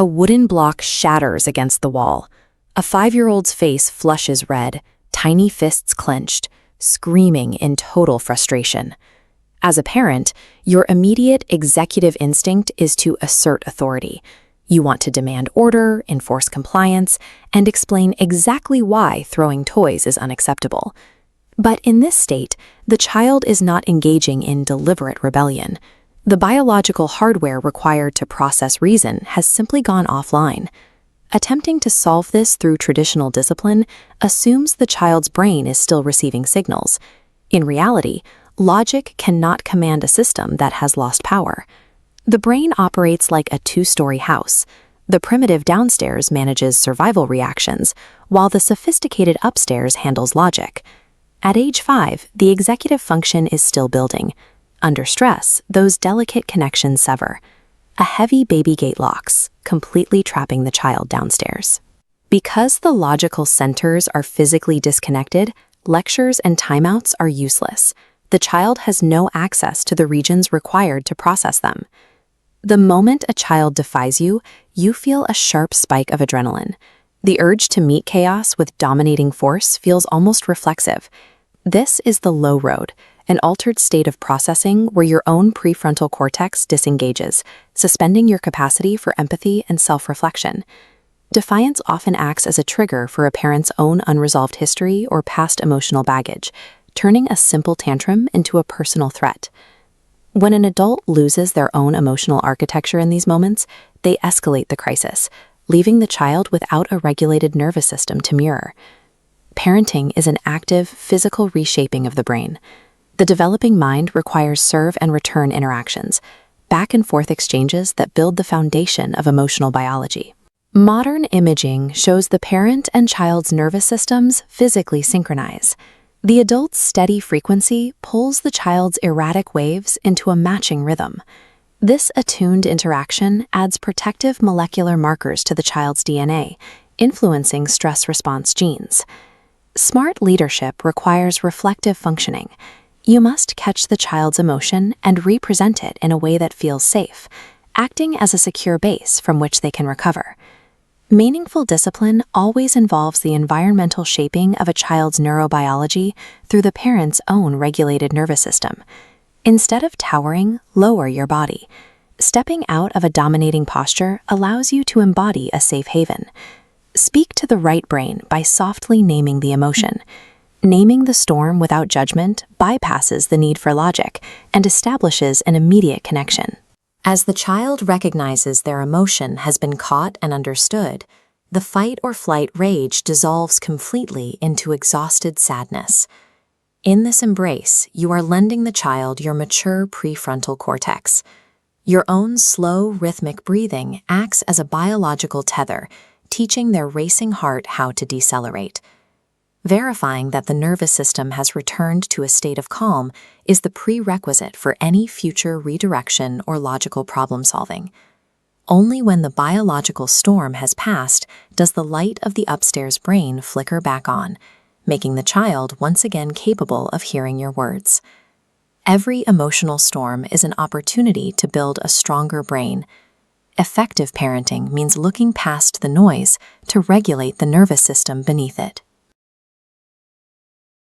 A wooden block shatters against the wall. A 5-year-old's face flushes red, tiny fists clenched, screaming in total frustration. As a parent, your immediate executive instinct is to assert authority. You want to demand order, enforce compliance, and explain exactly why throwing toys is unacceptable. But in this state, the child is not engaging in deliberate rebellion. The biological hardware required to process reason has simply gone offline. Attempting to solve this through traditional discipline assumes the child's brain is still receiving signals. In reality, logic cannot command a system that has lost power. The brain operates like a 2-story house. The primitive downstairs manages survival reactions, while the sophisticated upstairs handles logic. At age 5, the executive function is still building. Under stress, those delicate connections sever. A heavy baby gate locks, completely trapping the child downstairs. Because the logical centers are physically disconnected, lectures and timeouts are useless. The child has no access to the regions required to process them. The moment a child defies you, you feel a sharp spike of adrenaline. The urge to meet chaos with dominating force feels almost reflexive. This is the low road, an altered state of processing where your own prefrontal cortex disengages, suspending your capacity for empathy and self-reflection. Defiance often acts as a trigger for a parent's own unresolved history or past emotional baggage, turning a simple tantrum into a personal threat. When an adult loses their own emotional architecture in these moments, they escalate the crisis, leaving the child without a regulated nervous system to mirror. Parenting is an active, physical reshaping of the brain. The developing mind requires serve and return interactions, back and forth exchanges that build the foundation of emotional biology. Modern imaging shows the parent and child's nervous systems physically synchronize. The adult's steady frequency pulls the child's erratic waves into a matching rhythm. This attuned interaction adds protective molecular markers to the child's DNA, influencing stress response genes. Smart leadership requires reflective functioning. You must catch the child's emotion and represent it in a way that feels safe, acting as a secure base from which they can recover. Meaningful discipline always involves the environmental shaping of a child's neurobiology through the parent's own regulated nervous system. Instead of towering, lower your body. Stepping out of a dominating posture allows you to embody a safe haven. Speak to the right brain by softly naming the emotion. Naming the storm without judgment bypasses the need for logic and establishes an immediate connection. As the child recognizes their emotion has been caught and understood, the fight or flight rage dissolves completely into exhausted sadness. In this embrace, you are lending the child your mature prefrontal cortex. Your own slow, rhythmic breathing acts as a biological tether, teaching their racing heart how to decelerate. Verifying that the nervous system has returned to a state of calm is the prerequisite for any future redirection or logical problem-solving. Only when the biological storm has passed does the light of the upstairs brain flicker back on, making the child once again capable of hearing your words. Every emotional storm is an opportunity to build a stronger brain. Effective parenting means looking past the noise to regulate the nervous system beneath it.